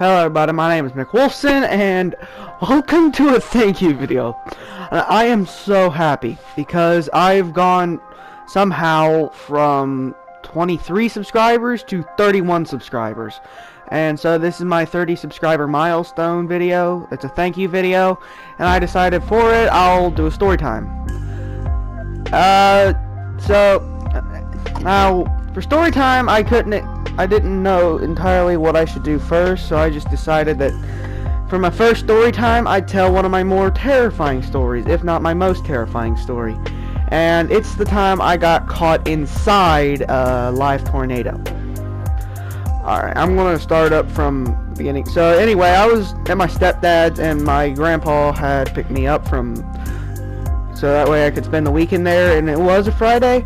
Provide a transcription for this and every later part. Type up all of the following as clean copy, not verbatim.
Hello everybody, my name is McWolfson, and welcome to a thank you video. I am so happy because I've gone somehow from 23 subscribers to 31 subscribers. And so this is my 30 subscriber milestone video. It's a thank you video, and I decided for it I'll do a story time. Now for story time I didn't know entirely what I should do first, so I just decided that for my first story time, I'd tell one of my more terrifying stories, if not my most terrifying story. And it's the time I got caught inside a live tornado. Alright, I'm going to start up from the beginning. So anyway, I was at my stepdad's, and my grandpa had picked me up so that way I could spend the weekend there, and it was a Friday.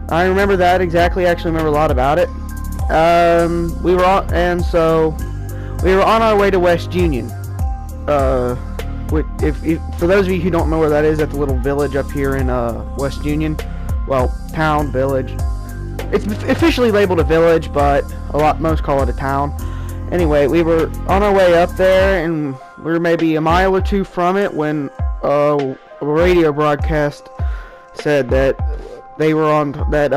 I remember that exactly. I actually remember a lot about it. We were on our way to West Union. For those of you who don't know where that is, that's a little village up here in West Union. Well, town, village. It's officially labeled a village, but most call it a town. Anyway, we were on our way up there, and we were maybe a mile or two from it when a radio broadcast said that they were on that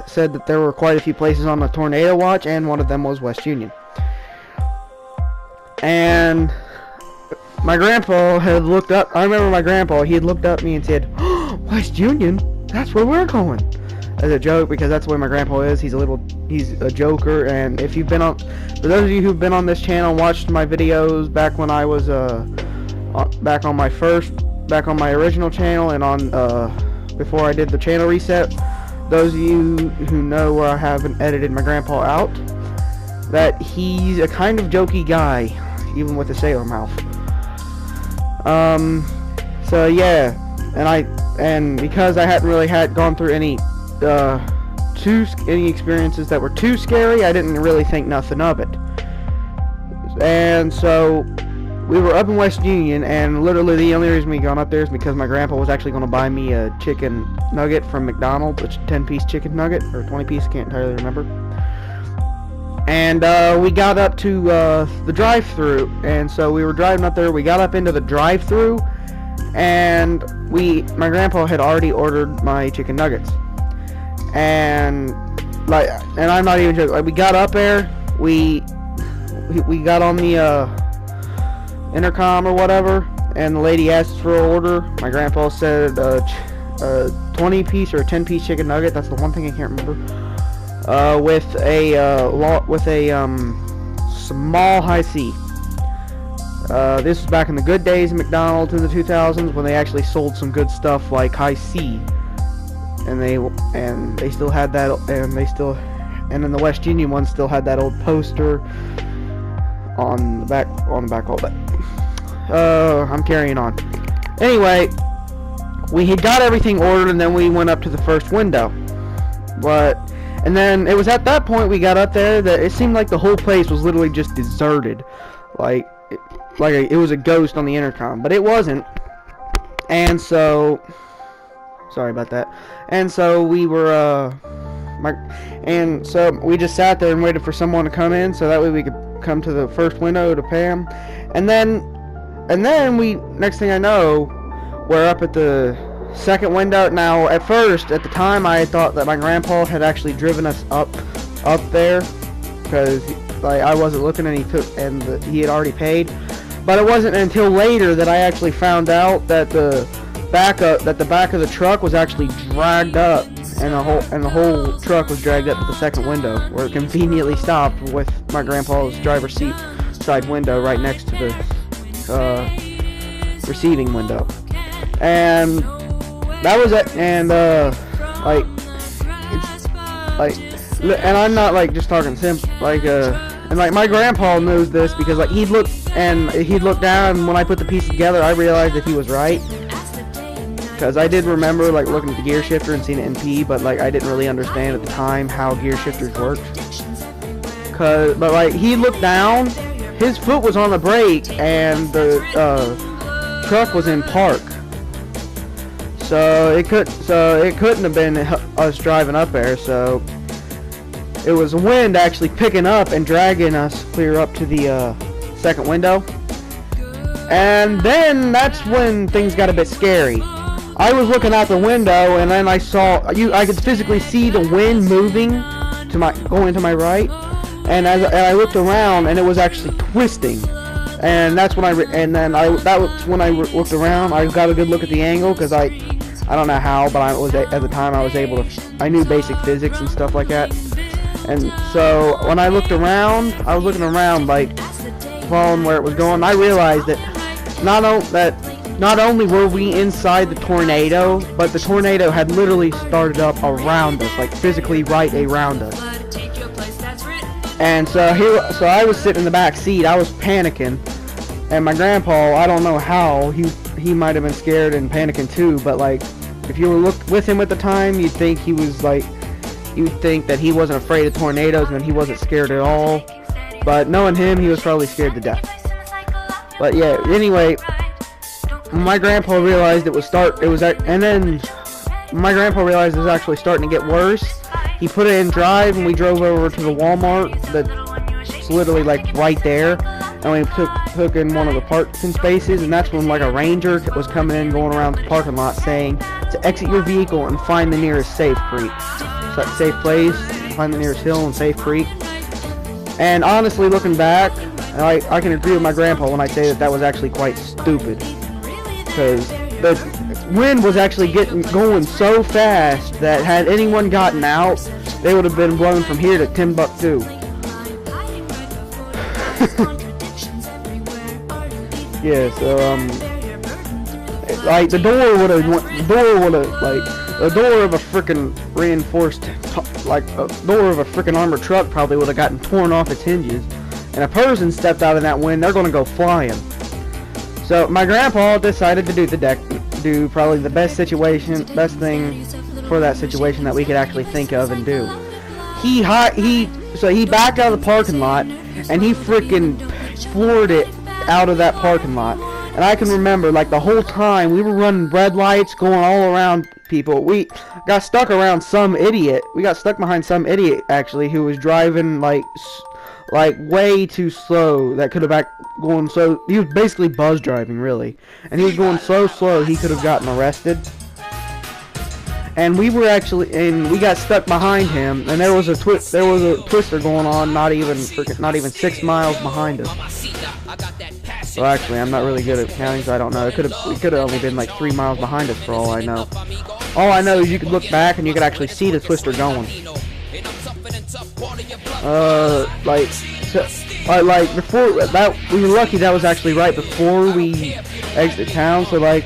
said that there were quite a few places on the tornado watch, and one of them was West Union. And my grandpa had looked up. I remember my grandpa, he had looked up at me and said, "Oh, West Union? That's where we're going." As a joke, because that's the way my grandpa is. He's a joker. And if you've been on, for those of you who've been on this channel and watched my videos back when I was back on my original channel, and on before I did the channel reset, those of you who know where I haven't edited my grandpa out, that he's a kind of jokey guy, even with a sailor mouth. So yeah, and because I hadn't really gone through any experiences that were too scary, I didn't really think nothing of it. And so we were up in West Union, and literally the only reason we gone up there is because my grandpa was actually going to buy me a chicken nugget from McDonald's, a 10-piece chicken nugget, or 20-piece, can't entirely remember. And we got up to the drive-thru, and so we were driving up there. We got up into the drive-thru, and my grandpa had already ordered my chicken nuggets. And I'm not even joking. Like, we got up there, we got on the intercom or whatever, and the lady asked for an order. My grandpa said a 20-piece or a 10-piece chicken nugget. That's the one thing I can't remember. With a small high C. This was back in the good days of McDonald's in the 2000s, when they actually sold some good stuff like high C, and they still had that, and then the West Union one still had that old poster on the back all that. I'm carrying on. Anyway, we had got everything ordered, and then we went up to the first window. And then it was at that point we got up there that it seemed like the whole place was literally just deserted. Like it was a ghost on the intercom, but it wasn't. And so, sorry about that. And so we were, so we just sat there and waited for someone to come in, so that way we could come to the first window to pay him. And then next thing I know, we're up at the second window. Now, at the time, I thought that my grandpa had actually driven us up there, because I wasn't looking, and he had already paid. But it wasn't until later that I actually found out that the back of the truck was actually dragged up, and the whole truck was dragged up to the second window, where it conveniently stopped with my grandpa's driver's seat side window right next to the receiving window. And that was it. And and I'm not just talking simple, and my grandpa knows this, because he'd look down, and when I put the piece together, I realized that he was right, because I did remember looking at the gear shifter and seeing it in P, but I didn't really understand at the time how gear shifters worked. But he looked down, his foot was on the brake, and the truck was in park. So it couldn't have been us driving up there. So it was the wind actually picking up and dragging us clear up to the second window. And then that's when things got a bit scary. I was looking out the window, and then I could physically see the wind moving going to my right. And as I looked around, and it was actually twisting. And that's when that was when I looked around. I got a good look at the angle, because I don't know how, but at the time I was able to. I knew basic physics and stuff like that. And so when I looked around, I was looking around like following where it was going. I realized that not only were we inside the tornado, but the tornado had literally started up around us, like physically right around us. And so I was sitting in the back seat. I was panicking, and my grandpa, I don't know how, he might have been scared and panicking too. But like, if you were with him at the time, you'd think that he wasn't afraid of tornadoes and he wasn't scared at all. But knowing him, he was probably scared to death. But yeah, anyway, my grandpa realized my grandpa realized it was actually starting to get worse. He put it in drive, and we drove over to the Walmart that's literally like right there, and we took in one of the parking spaces, and that's when like a ranger was coming in, going around the parking lot saying to exit your vehicle and find the nearest safe place, find the nearest hill and safe creek. And honestly, looking back, I can agree with my grandpa when I say that was actually quite stupid, because the wind was actually going so fast that had anyone gotten out, they would have been blown from here to Timbuktu. Yeah, so like the door of a freaking reinforced, like a door of a freaking armored truck probably would have gotten torn off its hinges, and a person stepped out of that wind, they're gonna go flying. So my grandpa decided to do probably the best thing for that situation that we could actually think of and do. He backed out of the parking lot, and he freaking floored it out of that parking lot. And I can remember, like, the whole time we were running red lights going all around people. We got stuck around some idiot. We got stuck behind some idiot, actually, who was driving like way too slow. That could have going so. He was basically buzz driving, really, and he was going so slow he could have gotten arrested. And we got stuck behind him, and there was a twister going on, not even 6 miles behind us. Well, actually, I'm not really good at counting, so I don't know. It could have only been like 3 miles behind us for all I know. All I know is you could look back and you could actually see the twister going. Before that, we were lucky that was actually right before we exited town. So like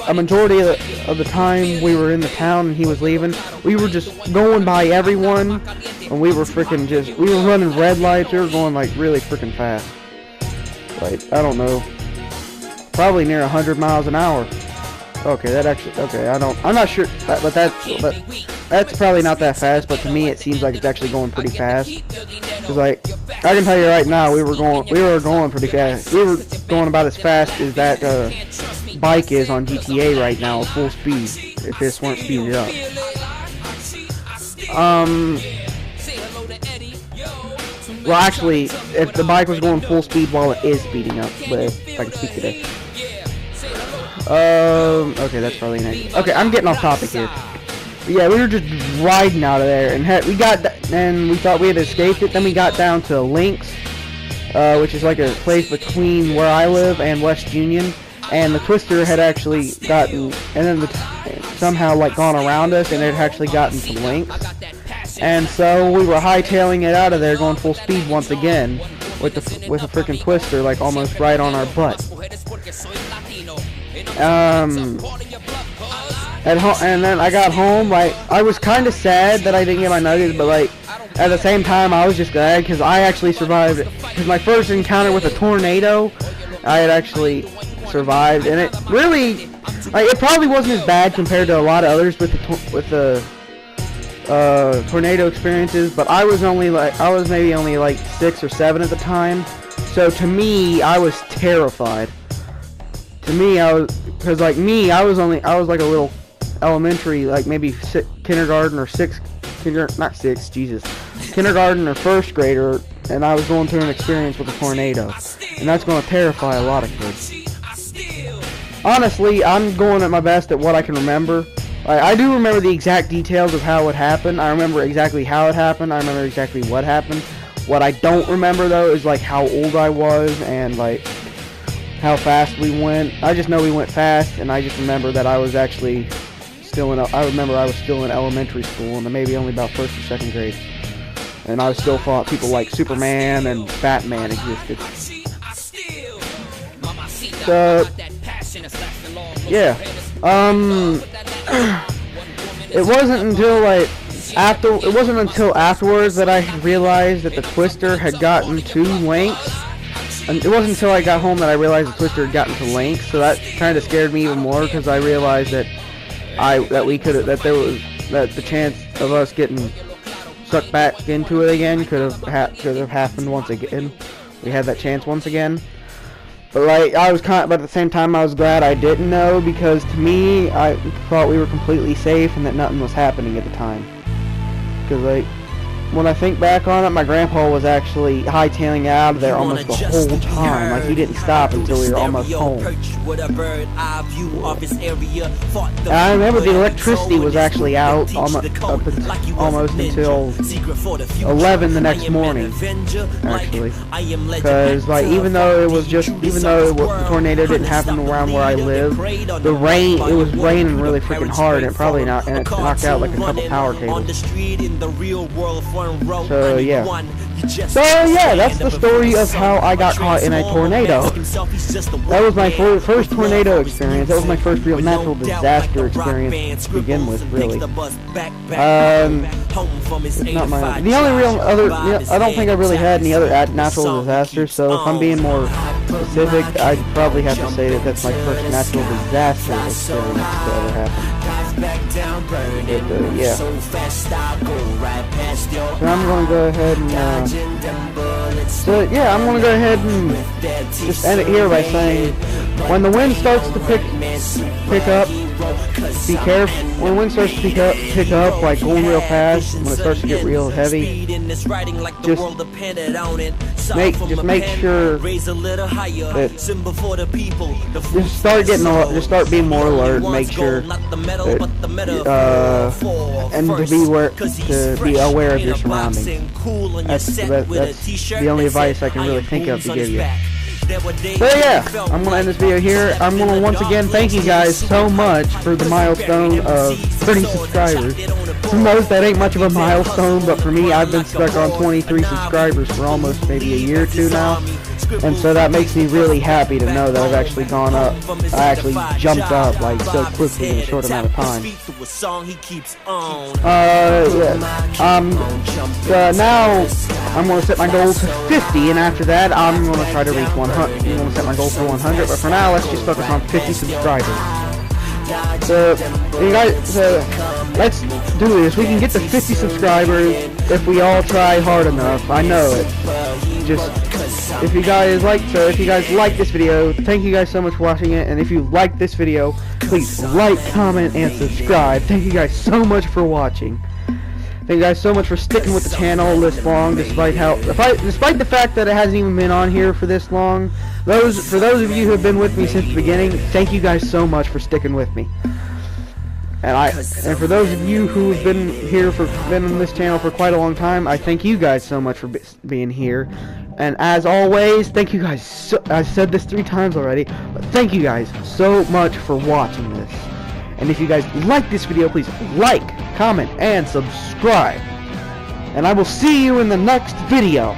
a majority of the time we were in the town and he was leaving, we were just going by everyone, and we were running red lights. We were going like really freaking fast. Like, I don't know, probably near 100 miles an hour. Okay, I'm not sure, but that's probably not that fast, but to me it seems like it's actually going pretty fast. Cause like, I can tell you right now, we were going pretty fast. We were going about as fast as that bike is on GTA right now, full speed, if this weren't speeded up. Well, actually, if the bike was going full speed while it is speeding up, but if I can speak today. Okay, that's probably nice. Okay, I'm getting off topic here. But yeah, we were just riding out of there, and we thought we had escaped it. Then we got down to Lynx, which is like a place between where I live and West Union, and the twister had actually gotten, and then somehow like gone around us, and it had actually gotten to Lynx. And so we were hightailing it out of there, going full speed once again, with a freaking twister like almost right on our butt. And then I got home. Like, I was kind of sad that I didn't get my nuggets, but like at the same time I was just glad because I actually survived. Because my first encounter with a tornado, I had actually survived, and it really, like, it probably wasn't as bad compared to a lot of others with the tornado experiences, but I was maybe only like 6 or 7 at the time, so to me, I was terrified. To me, I was like a little elementary, like maybe kindergarten or kindergarten kindergarten or first grader, and I was going through an experience with a tornado, and that's going to terrify a lot of kids. Honestly, I'm going at my best at what I can remember. I do remember the exact details of how it happened. I remember exactly how it happened. I remember exactly what happened. What I don't remember, though, is like how old I was and like how fast we went. I just know we went fast, and I just remember that I was actually still in. I remember I was still in elementary school, and maybe only about first or second grade. And I still thought people like Superman and Batman existed. So, yeah. It wasn't until afterwards that I realized that the twister had gotten to lengths. And it wasn't until I got home that I realized the twister had gotten to lengths. So that kind of scared me even more, because I realized that the chance of us getting sucked back into it again could have happened once again. We had that chance once again. But like, but at the same time, I was glad I didn't know, because to me, I thought we were completely safe and that nothing was happening at the time. Because like, when I think back on it, my grandpa was actually hightailing out of there almost the whole time. Like, he didn't stop until we were almost home. And I remember the electricity was actually out almost until 11 the next morning, actually. Because like, even though the tornado didn't happen around where I live, it was raining really freaking hard, and it knocked out like a couple power cables. So yeah, that's the story of how I got caught in a tornado. That was my first tornado experience. That was my first real natural disaster experience to begin with, really. It's not my the only real other. I don't think I really had any other natural disasters. So if I'm being more specific, I'd probably have to say that that's my first natural disaster experience to ever happen. Yeah. So I'm going to go ahead and I'm going to go ahead and just end it here by saying, when the wind starts to pick up, be careful. When the wind starts to pick up, like going real fast, when it starts to get real heavy, just make sure that just start being more alert. Make sure that and to be aware of your surroundings. That's the only advice I can really think of to give you. So yeah, I'm going to end this video here. I'm going to once again thank you guys so much for the milestone of 30 subscribers. For most, that ain't much of a milestone, but for me, I've been stuck on 23 subscribers for almost maybe a year or two now. And so that makes me really happy to know that I've actually gone up. I actually jumped up like so quickly in a short amount of time. Now I'm going to set my goal to 50, and after that I'm going to try to reach 100. I'm going to set my goal for 100, but for now let's just focus on 50 subscribers. So, you guys, let's do this. We can get to 50 subscribers if we all try hard enough. I know it. Just, if you guys like this video, thank you guys so much for watching it. And if you like this video, please like, comment, and subscribe. Thank you guys so much for watching. Thank you guys so much for sticking with the channel this long, despite the fact that it hasn't even been on here for this long. For those of you who have been with me since the beginning, thank you guys so much for sticking with me. And for those of you who have been on this channel for quite a long time, I thank you guys so much for being here. And as always, thank you guys. I said this 3 times already, but thank you guys so much for watching this. And if you guys like this video, please like, comment, and subscribe. And I will see you in the next video.